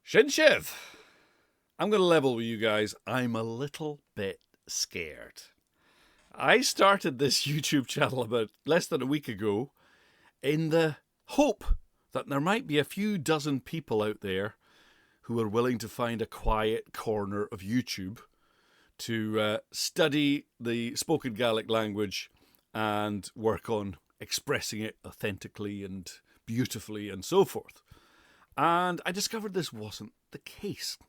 Shinshiv! I'm going to level with you guys. I'm a little bit scared. I started this YouTube channel about less than a week ago in the hope that there might be a few dozen people out there who are willing to find a quiet corner of YouTube to study the spoken Gaelic language and work on expressing it authentically and beautifully and so forth. And I discovered this wasn't the case.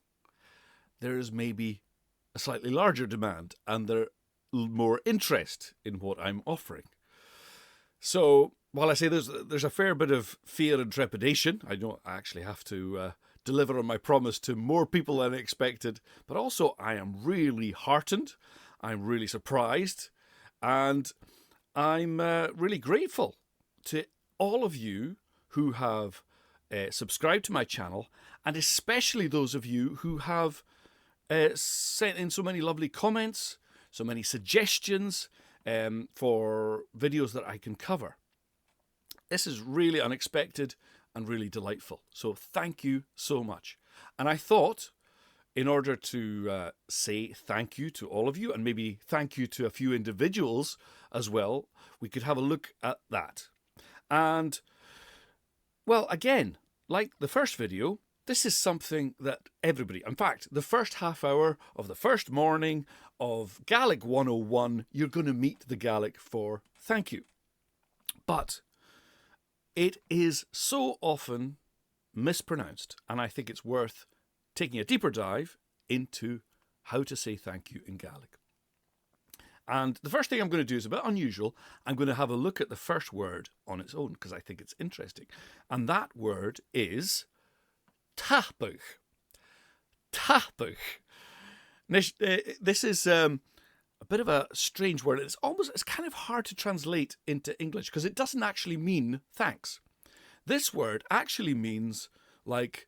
There is maybe a slightly larger demand and there's more interest in what I'm offering. So while I say there's a fair bit of fear and trepidation, I don't actually have to deliver on my promise to more people than expected, but also I am really heartened, I'm really surprised, and I'm really grateful to all of you who have subscribed to my channel, and especially those of you who have sent in so many lovely comments, so many suggestions for videos that I can cover. This is really unexpected and really delightful. So thank you so much. And I thought, in order to say thank you to all of you, and maybe thank you to a few individuals as well, we could have a look at that. And, well, again, like the first video, this is something that everybody, in fact, the first half hour of the first morning of Gaelic 101, you're going to meet the Gaelic for thank you. But it is so often mispronounced, and I think it's worth taking a deeper dive into how to say thank you in Gaelic. And the first thing I'm going to do is a bit unusual. I'm going to have a look at the first word on its own because I think it's interesting. And that word is TAPADH. TAPADH. This is a bit of a strange word. It's kind of hard to translate into English because it doesn't actually mean thanks. This word actually means like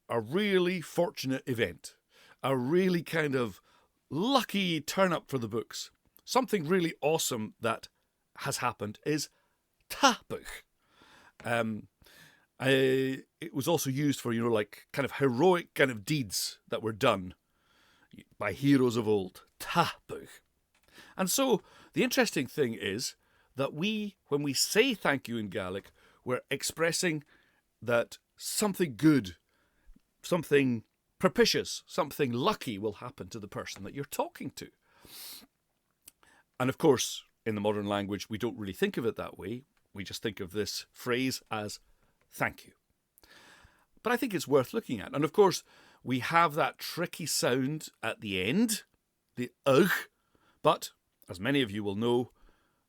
a really fortunate event, a really kind of lucky turn up for the books. Something really awesome that has happened is TAPADH. It was also used for, like kind of heroic kind of deeds that were done by heroes of old. TAPADH. And so the interesting thing is that when we say thank you in Gaelic, we're expressing that something good, something propitious, something lucky will happen to the person that you're talking to. And of course, in the modern language, we don't really think of it that way. We just think of this phrase as thank you. But I think it's worth looking at. And of course, we have that tricky sound at the end, the ugh. But as many of you will know,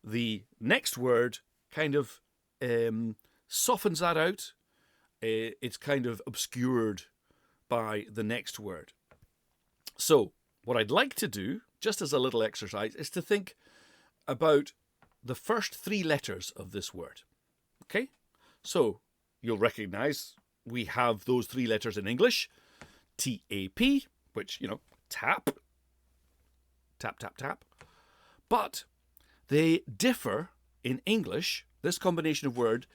the next word kind of softens that out. It's kind of obscured by the next word. So what I'd like to do, just as a little exercise, is to think about the first three letters of this word. Okay? So you'll recognize we have those three letters in English. T-A-P, which, tap. Tap, tap, tap. But they differ in English. This combination of word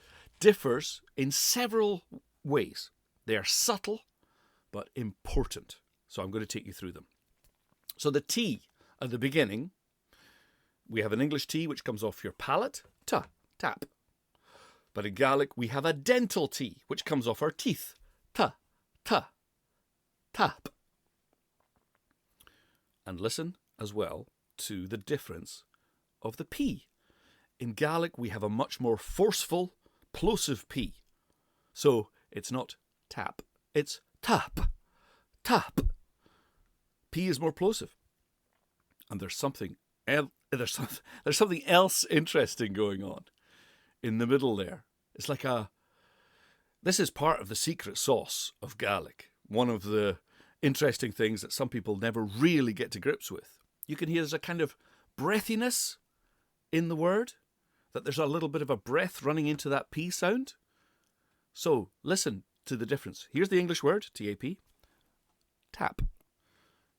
differs in several ways. They are subtle but important. So I'm going to take you through them. So the T at the beginning, we have an English T which comes off your palate, ta, tap. But in Gaelic we have a dental T which comes off our teeth, ta, ta, tap. And listen as well to the difference of the P. In Gaelic we have a much more forceful, plosive P. So it's not tap, it's tap, tap. P is more plosive. And there's something else interesting going on in the middle there. It's like this is part of the secret sauce of Gaelic. One of the interesting things that some people never really get to grips with. You can hear there's a kind of breathiness in the word, that there's a little bit of a breath running into that P sound. So listen to the difference. Here's the English word, T-A-P, tap.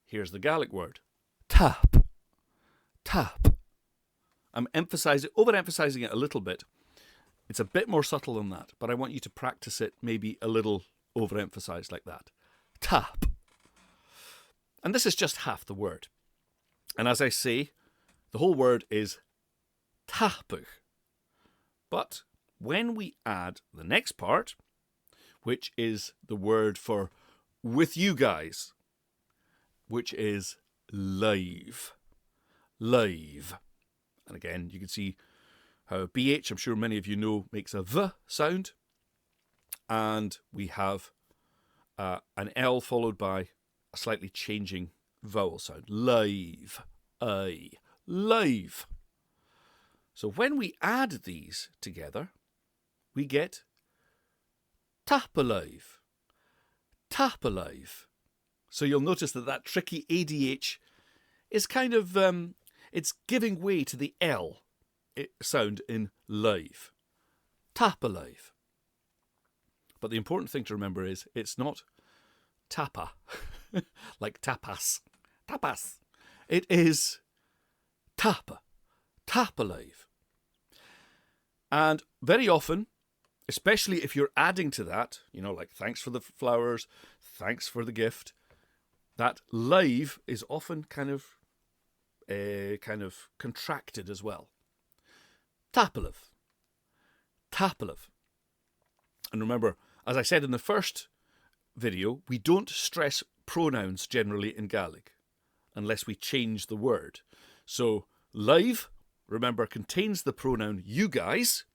Here's the Gaelic word, tap, tap. I'm overemphasizing it a little bit. It's a bit more subtle than that, but I want you to practice it maybe a little overemphasized like that. tap. And this is just half the word. And as I say, the whole word is TAPADH. But when we add the next part, which is the word for with you guys, which is LEIBH. LEIBH. And again, you can see how BH, I'm sure many of you know, makes a V sound. And we have an L followed by a slightly changing vowel sound. LEIBH. LEIBH. So when we add these together, we get TAPADH. TAPADH. So you'll notice that tricky ADH is kind of, it's giving way to the L sound in LEIBH. TAPADH. But the important thing to remember is it's not tapa, like tapas. Tapas. It is tapa. TAPADH. And very often, especially if you're adding to that, like thanks for the flowers, thanks for the gift, that LEIBH is often kind of contracted as well. TAPADH. TAPADH. And remember, as I said in the first video, we don't stress pronouns generally in Gaelic unless we change the word. So LEIBH, remember, contains the pronoun you guys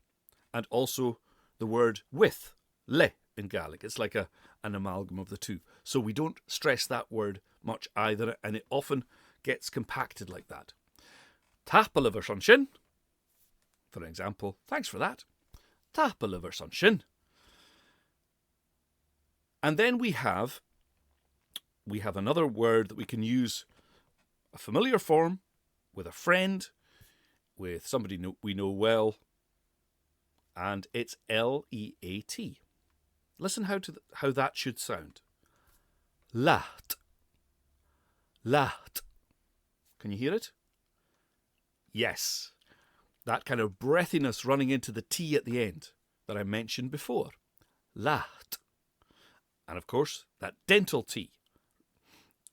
and also the word with, le, in Gaelic. It's like an amalgam of the two. So we don't stress that word much either, and it often gets compacted like that. TAPADH Shin. For example, thanks for that. TAPADH Shin. And then we have another word that we can use, a familiar form, with a friend, with somebody we know well, and it's LEAT. Listen how that should sound. Laht. Laht. Can you hear it? Yes. That kind of breathiness running into the T at the end that I mentioned before. Laht. And of course, that dental T.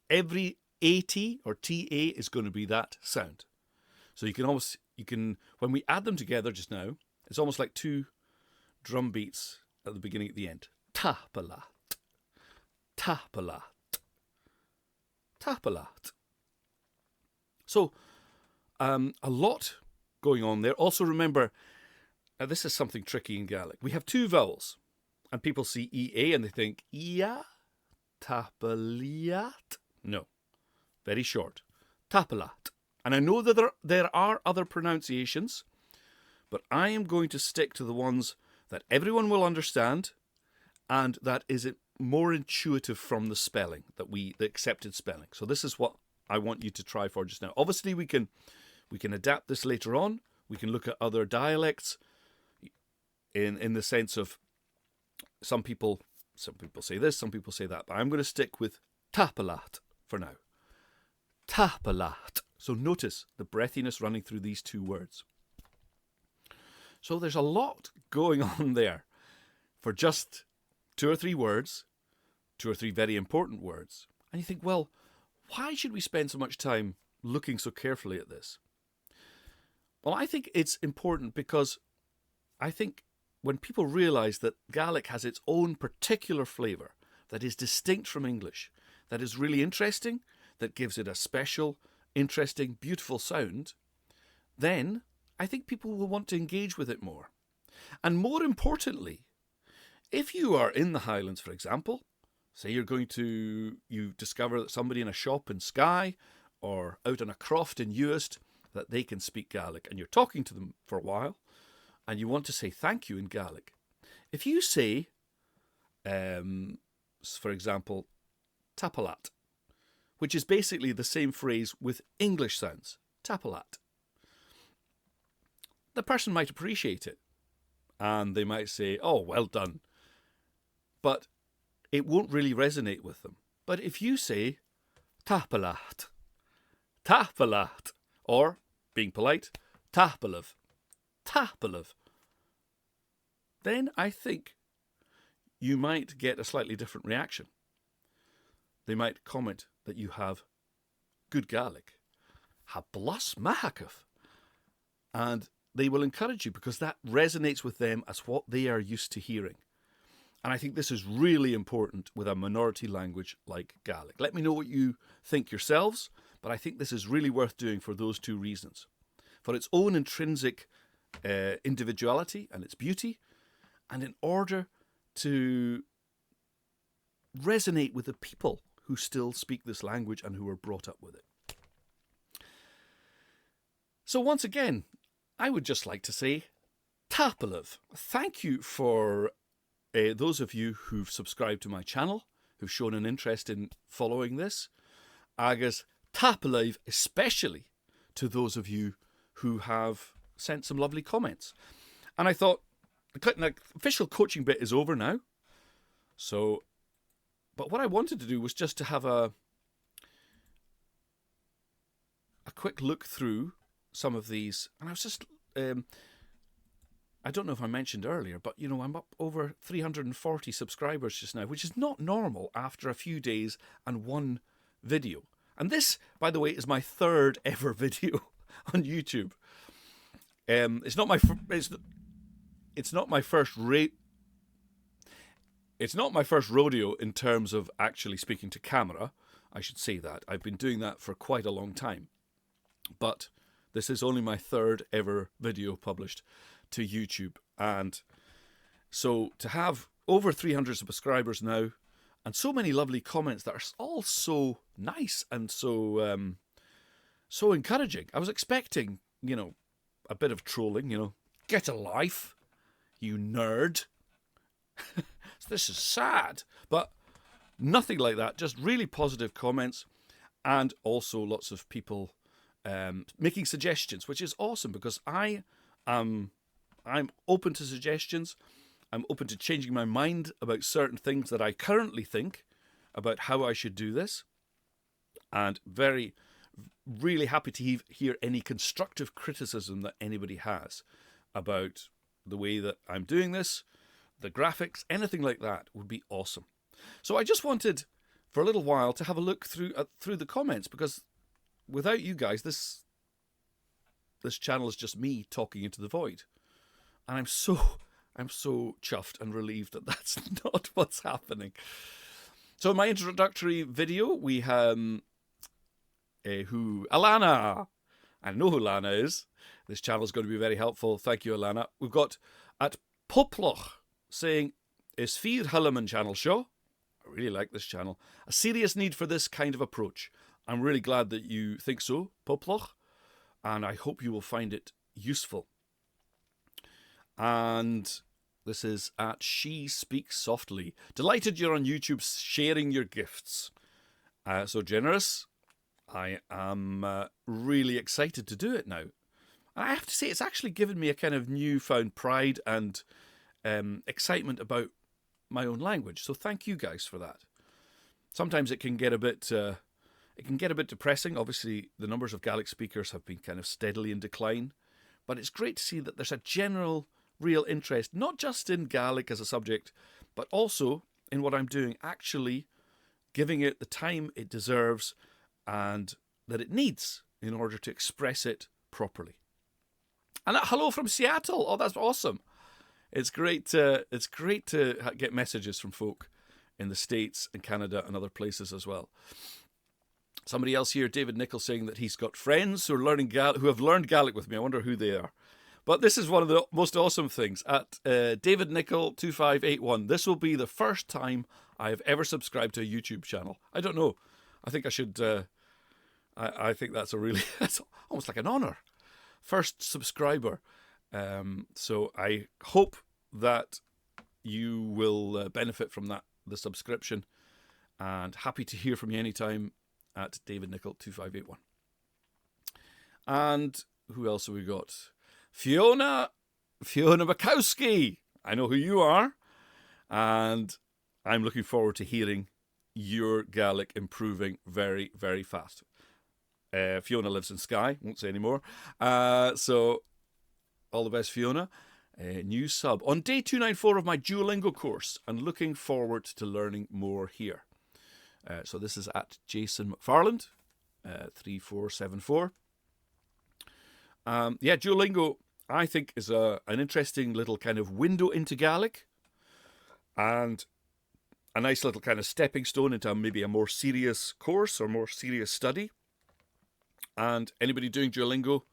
Every AT or TA is going to be that sound. So you can when we add them together just now, it's almost like two drum beats at the beginning at the end. TAPADH. TAPADH. TAPADH. So, a lot going on there. Also remember, this is something tricky in Gaelic. We have two vowels. And people see EA and they think, Ia, TAPADH. No, very short. TAPADH. And I know that there are other pronunciations, but I am going to stick to the ones that everyone will understand and that is more intuitive from the spelling, the accepted spelling. So this is what I want you to try for just now. Obviously, we can adapt this later on. We can look at other dialects in the sense of some people say this, some people say that, but I'm going to stick with TAPADH for now. TAPADH. So notice the breathiness running through these two words. So there's a lot going on there for just two or three words, two or three very important words. And you think, well, why should we spend so much time looking so carefully at this? Well, I think it's important because I think when people realise that Gaelic has its own particular flavour that is distinct from English, that is really interesting, that gives it a special, interesting, beautiful sound, then I think people will want to engage with it more. And more importantly, if you are in the Highlands, for example, say you discover that somebody in a shop in Skye or out on a croft in Uist that they can speak Gaelic, and you're talking to them for a while, and you want to say thank you in Gaelic. If you say, for example, TAPADH, which is basically the same phrase with English sounds, TAPADH, the person might appreciate it. And they might say, oh, well done. But it won't really resonate with them. But if you say, TAPADH, TAPADH, or, being polite, TAPADH, TAPADH, then I think you might get a slightly different reaction. they might comment that you have good Gaelic. Ha blas mahakaf. And they will encourage you because that resonates with them as what they are used to hearing. And I think this is really important with a minority language like Gaelic. Let me know what you think yourselves, but I think this is really worth doing for those two reasons. For its own intrinsic individuality and its beauty, and in order to resonate with the people who still speak this language and who are brought up with it. So once again, I would just like to say, TAPADH. Thank you for those of you who've subscribed to my channel, who've shown an interest in following this. Agus TAPADH, especially to those of you who have sent some lovely comments. And I thought, the official coaching bit is over now. So, but what I wanted to do was just to have a quick look through some of these. And I was just, I don't know if I mentioned earlier, but you know, I'm up over 340 subscribers just now, which is not normal after a few days and one video. And this, by the way, is my third ever video on YouTube. It's not my first rodeo in terms of actually speaking to camera. I should say that. I've been doing that for quite a long time. But this is only my third ever video published to YouTube. And so to have over 300 subscribers now and so many lovely comments that are all so nice and so so encouraging. I was expecting, you know, a bit of trolling, you know, get a life, you nerd. This is sad. But nothing like that. Just really positive comments and also lots of people making suggestions, which is awesome because I'm open to suggestions. I'm open to changing my mind about certain things that I currently think about how I should do this. And really happy to hear any constructive criticism that anybody has about the way that I'm doing this, the graphics, anything like that would be awesome. So I just wanted for a little while to have a look through the comments because without you guys, this channel is just me talking into the void. And I'm so chuffed and relieved that that's not what's happening. So in my introductory video, we have Alana. I know who Alana is. This channel is going to be very helpful. Thank you, Alana. We've got at Poploch saying, is Fear Hulleman channel show? I really like this channel. A serious need for this kind of approach. I'm really glad that you think so, Poploch, and I hope you will find it useful. And this is at She Speaks Softly. Delighted you're on YouTube sharing your gifts. So generous. I am really excited to do it now. And I have to say, it's actually given me a kind of newfound pride and excitement about my own language. So thank you guys for that. Sometimes it can get a bit depressing. Obviously, the numbers of Gaelic speakers have been kind of steadily in decline. But it's great to see that there's a general, real interest, not just in Gaelic as a subject, but also in what I'm doing, actually giving it the time it deserves and that it needs in order to express it properly. And hello from Seattle. Oh, that's awesome. It's great to get messages from folk in the States and Canada and other places as well. Somebody else here, David Nicholl, saying that he's got friends who have learned Gaelic with me. I wonder who they are. But this is one of the most awesome things. At David Nicholl 2581, this will be the first time I have ever subscribed to a YouTube channel. I don't know. I think I should. I think that's that's almost like an honor. First subscriber. So I hope that you will benefit from the subscription. And happy to hear from you anytime at David Nicholl 2581. And who else have we got? Fiona Makowski. I know who you are. And I'm looking forward to hearing your Gaelic improving very, very fast. Fiona lives in Skye. Won't say any more. So all the best, Fiona. New sub. On day 294 of my Duolingo course. And looking forward to learning more here. So this is at Jason McFarland, 3474. Duolingo, I think, is an interesting little kind of window into Gaelic, and a nice little kind of stepping stone into maybe a more serious course or more serious study. And anybody doing Duolingo,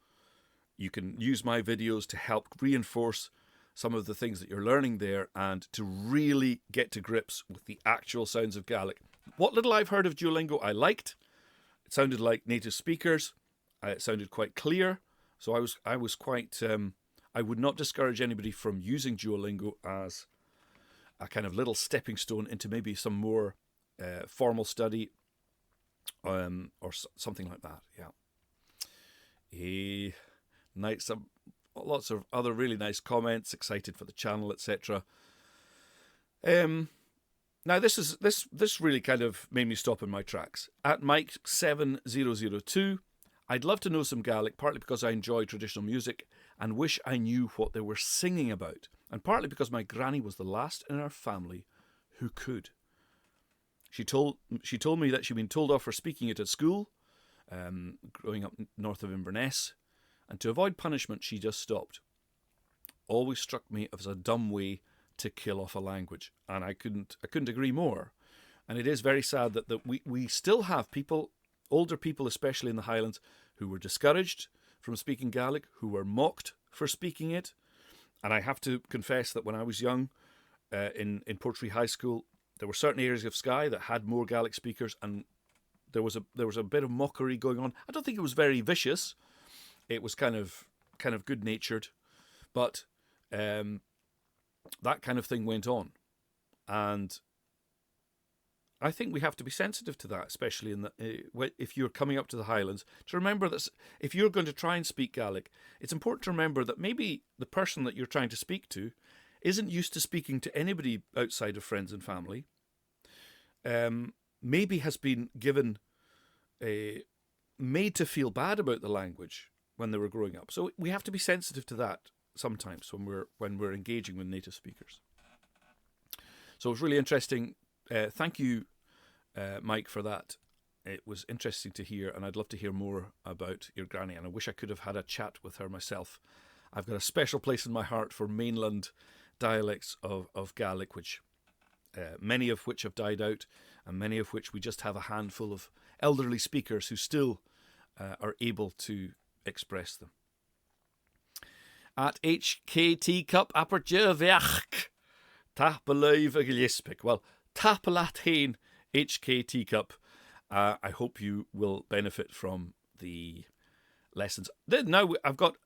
you can use my videos to help reinforce some of the things that you're learning there and to really get to grips with the actual sounds of Gaelic. What little I've heard of Duolingo I liked. It sounded like native speakers. It sounded quite clear. So I was quite, I would not discourage anybody from using Duolingo as a kind of little stepping stone into maybe some more formal study or something like that. Yeah. Lots of other really nice comments, excited for the channel, etc. Now this really kind of made me stop in my tracks. At Mike7002, I'd love to know some Gaelic, partly because I enjoy traditional music and wish I knew what they were singing about, and partly because my granny was the last in our family who could. She told me that she'd been told off for speaking it at school, growing up north of Inverness, and to avoid punishment she just stopped. Always struck me as a dumb way to kill off a language, and I couldn't agree more. And it is very sad that we still have people, older people especially in the Highlands, who were discouraged from speaking Gaelic, who were mocked for speaking it. And I have to confess that when I was young, in Portree High School, there were certain areas of Skye that had more Gaelic speakers, and there was a bit of mockery going on. I don't think it was very vicious. It was kind of good natured, but that kind of thing went on, and I think we have to be sensitive to that, especially if you're coming up to the Highlands, to remember that if you're going to try and speak Gaelic, it's important to remember that maybe the person that you're trying to speak to isn't used to speaking to anybody outside of friends and family. Maybe has been made to feel bad about the language when they were growing up. So we have to be sensitive to that sometimes when we're engaging with native speakers. So it was really interesting. Thank you, Mike, for that. It was interesting to hear, and I'd love to hear more about your granny, and I wish I could have had a chat with her myself. I've got a special place in my heart for mainland dialects of Gaelic, which many of which have died out, and many of which we just have a handful of elderly speakers who still are able to express them. At HKT Cup Apertjeveach Tapalev Agilispic. Well, Tapalat Hain HKT Cup. I hope you will benefit from the lessons. Now I've got,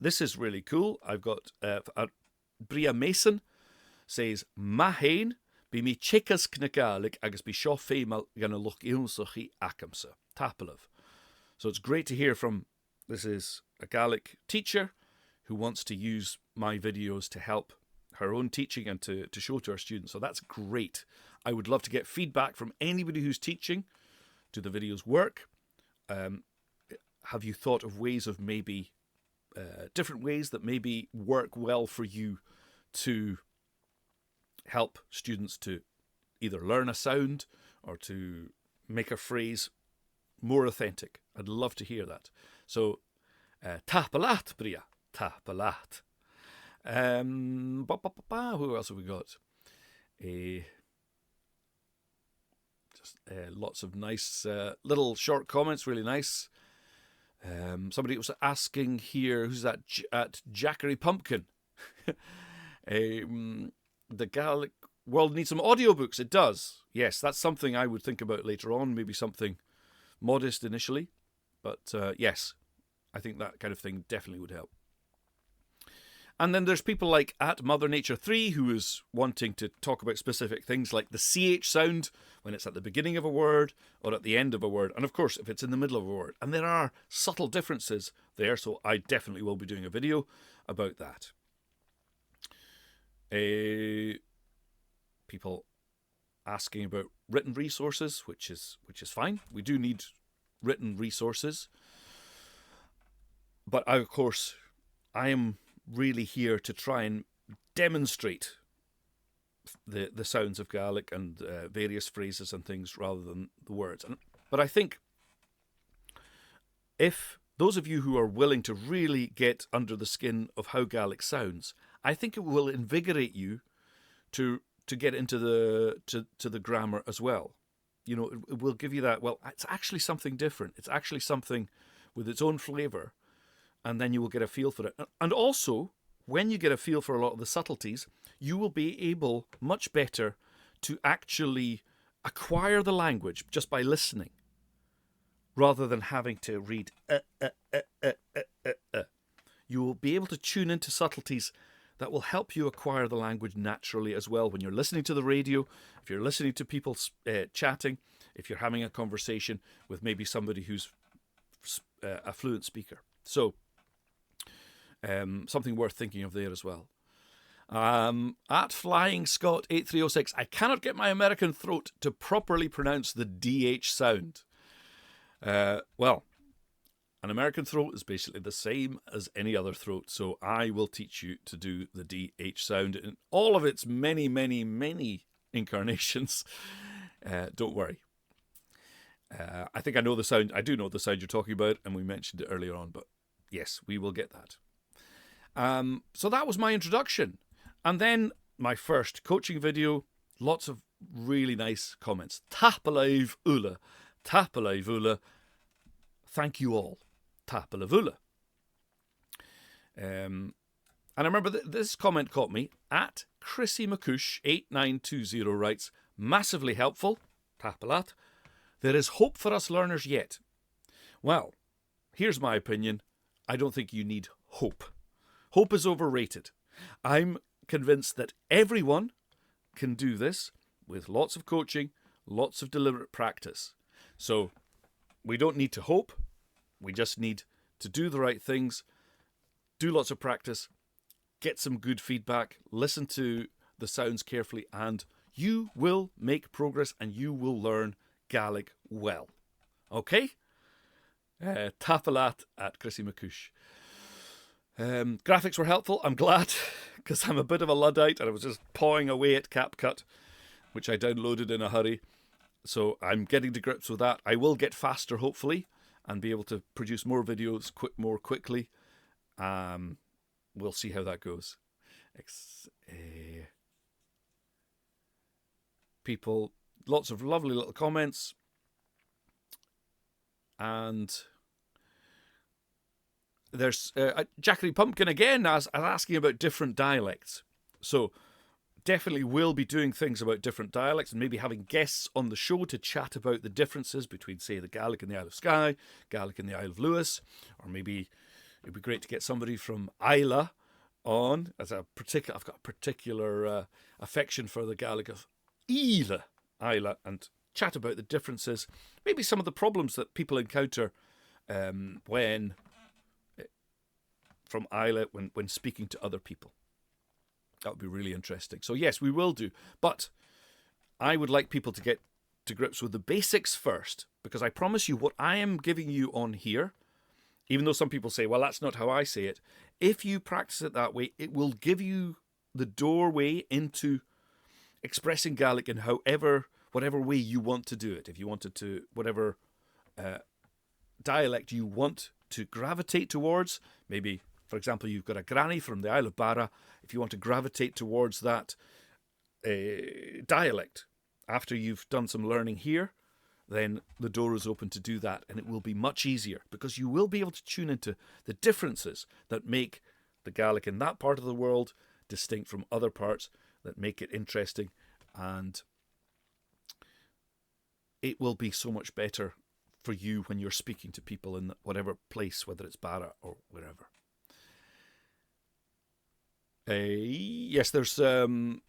this is really cool. I've got Bria Mason says, Mahain, be me chicas knagalik, agus be shaw female gonna look ilsochi akamsa. Tapalev. So it's great to hear from, this is a Gaelic teacher who wants to use my videos to help her own teaching and to show to her students. So that's great. I would love to get feedback from anybody who's teaching. Do the videos work? Have you thought of ways of maybe different ways that maybe work well for you to help students to either learn a sound or to make a phrase more authentic? I'd love to hear that. So, Tapalat, Bria. Tapalat. Who else have we got? Lots of nice little short comments, really nice. Somebody was asking here, who's that? At Jackery Pumpkin. The Gaelic world needs some audiobooks. It does. Yes, that's something I would think about later on, maybe something modest initially. But yes, I think that kind of thing definitely would help. And then there's people like at Mother Nature 3 who is wanting to talk about specific things like the CH sound when it's at the beginning of a word or at the end of a word. And of course, if it's in the middle of a word. And there are subtle differences there, so I definitely will be doing a video about that. People asking about written resources, which is fine. We do need written resources. But of course, I am really here to try and demonstrate the sounds of Gaelic and various phrases and things rather than the words. But I think if those of you who are willing to really get under the skin of how Gaelic sounds, I think it will invigorate you to get into the grammar as well. You know, it will give you that, well, it's actually something different. It's actually something with its own flavour, and then you will get a feel for it. And also, when you get a feel for a lot of the subtleties, you will be able much better to actually acquire the language just by listening, rather than having to read. You will be able to tune into subtleties that will help you acquire the language naturally as well. When you're listening to the radio, if you're listening to people chatting, if you're having a conversation with maybe somebody who's a fluent speaker. So, something worth thinking of there as well. At Flying Scott 8306, I cannot get my American throat to properly pronounce the DH sound. Well, an American throat is basically the same as any other throat, so I will teach you to do the DH sound in all of its many, many, many incarnations. Don't worry. I think I know the sound. I do know the sound you're talking about, and we mentioned it earlier on, but yes, we will get that. So that was my introduction. And then my first coaching video, lots of really nice comments. TAPADH Ula. TAPADH Ula. Thank you all. TAPADH Ula. And I remember this comment caught me. At Chrissy McCush 8920 writes, massively helpful. TAPADH. There is hope for us learners yet. Well, here's my opinion. I don't think you need hope. Hope is overrated. I'm convinced that everyone can do this with lots of coaching, lots of deliberate practice. So we don't need to hope. We just need to do the right things, do lots of practice, get some good feedback, listen to the sounds carefully, and you will make progress and you will learn Gaelic well. Okay? TAPADH at Chrissy McCush. Graphics were helpful. I'm glad, because I'm a bit of a Luddite and I was just pawing away at CapCut, which I downloaded in a hurry. So I'm getting to grips with that. I will get faster, hopefully, and be able to produce more videos more quickly. We'll see how that goes. People, lots of lovely little comments. And there's Jackery Pumpkin again asking about different dialects. So definitely will be doing things about different dialects and maybe having guests on the show to chat about the differences between, say, the Gaelic in the Isle of Skye, Gaelic in the Isle of Lewis, or maybe it'd be great to get somebody from Islay on. I've got a particular affection for the Gaelic of Islay, and chat about the differences, maybe some of the problems that people encounter when from Islay when speaking to other people. That would be really interesting. So yes, we will do. But I would like people to get to grips with the basics first, because I promise you what I am giving you on here, even though some people say, well, that's not how I say it. If you practice it that way, it will give you the doorway into expressing Gaelic in whatever way you want to do it. If you wanted to, whatever dialect you want to gravitate towards, maybe, for example, you've got a granny from the Isle of Barra. If you want to gravitate towards that dialect after you've done some learning here, then the door is open to do that, and it will be much easier because you will be able to tune into the differences that make the Gaelic in that part of the world distinct from other parts, that make it interesting, and it will be so much better for you when you're speaking to people in whatever place, whether it's Barra or wherever. Yes, there's some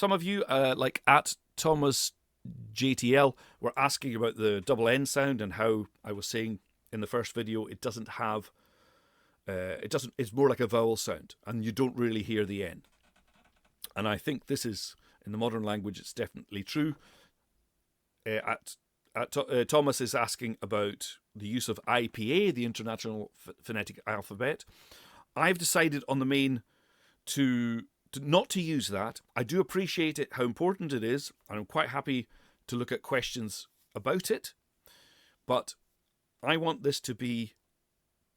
of you, like at Thomas JTL, were asking about the double N sound and how I was saying in the first video it doesn't have, it's more like a vowel sound and you don't really hear the N. And I think this is, in the modern language, it's definitely true. Thomas is asking about the use of IPA, the International Phonetic Alphabet. I've decided on the main to not to use that. I do appreciate it, how important it is, and I'm quite happy to look at questions about it. But I want this to be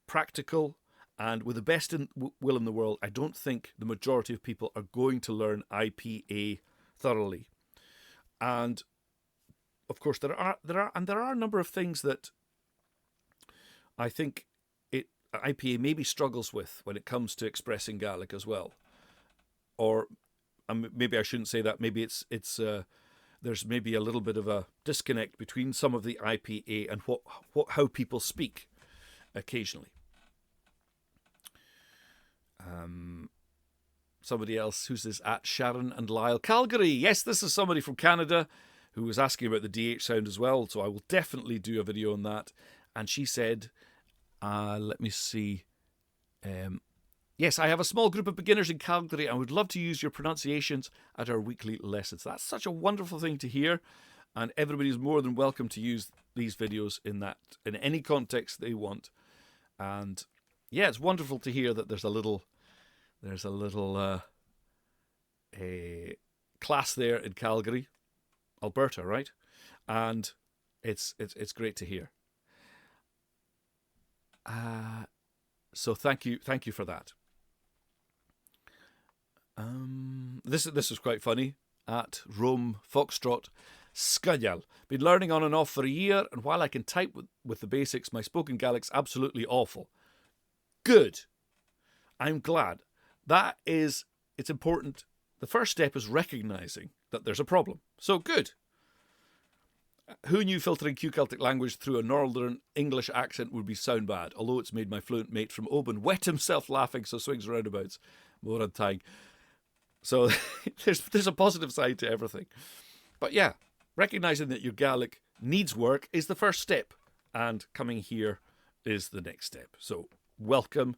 practical, and with the best will in the world, I don't think the majority of people are going to learn IPA thoroughly. And of course, there are a number of things that I think IPA maybe struggles with when it comes to expressing Gaelic as well. Or maybe I shouldn't say that. Maybe it's there's maybe a little bit of a disconnect between some of the IPA and how people speak occasionally. Somebody else, who's this, at Sharon and Lyle Calgary. Yes, this is somebody from Canada who was asking about the DH sound as well, so I will definitely do a video on that. And she said, let me see. Yes, I have a small group of beginners in Calgary and would love to use your pronunciations at our weekly lessons. That's such a wonderful thing to hear, and everybody's more than welcome to use these videos in any context they want. And yeah, it's wonderful to hear that there's a little a class there in Calgary, Alberta, right? And it's great to hear. So thank you for that. This was quite funny. At Rome Foxtrot, Scottish. Been learning on and off for a year, and while I can type with the basics, my spoken Gaelic's absolutely awful. Good. I'm glad. It's important. The first step is recognising that there's a problem. So good. Who knew filtering Q Celtic language through a Northern English accent would be sound bad, although it's made my fluent mate from Oban wet himself laughing, so swings roundabouts. More on time. So there's a positive side to everything. But yeah, recognising that your Gaelic needs work is the first step, and coming here is the next step. So welcome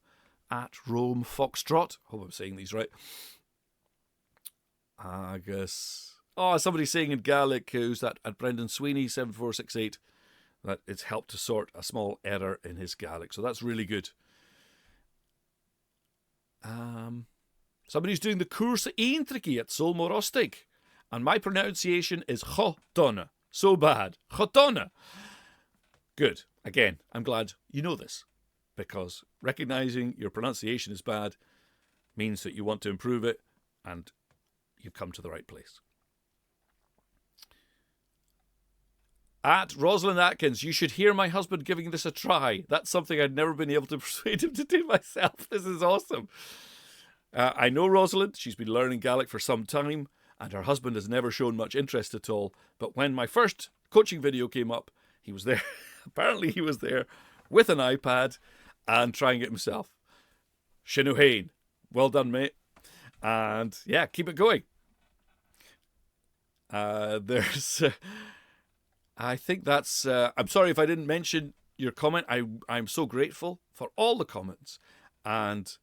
at Rome Foxtrot. Hope I'm saying these right. Agus. Oh, somebody's saying in Gaelic, who's that, at Brendan Sweeney 7468, that it's helped to sort a small error in his Gaelic. So that's really good. Somebody's doing the Course Eintricky at Solmorostig, and my pronunciation is Chotona. So bad. Chotona. Good. Again, I'm glad you know this, because recognising your pronunciation is bad means that you want to improve it, and you've come to the right place. At Rosalind Atkins, you should hear my husband giving this a try. That's something I'd never been able to persuade him to do myself. This is awesome. I know Rosalind. She's been learning Gaelic for some time, and her husband has never shown much interest at all. But when my first coaching video came up, he was there. Apparently he was there with an iPad and trying it himself. Shinuhain. Well done, mate. And yeah, keep it going. I think that's... I'm sorry if I didn't mention your comment. I'm so grateful for all the comments. And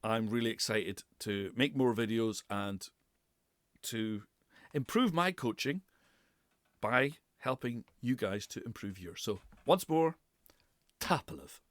I'm really excited to make more videos and to improve my coaching by helping you guys to improve yours. So once more, TAPADH.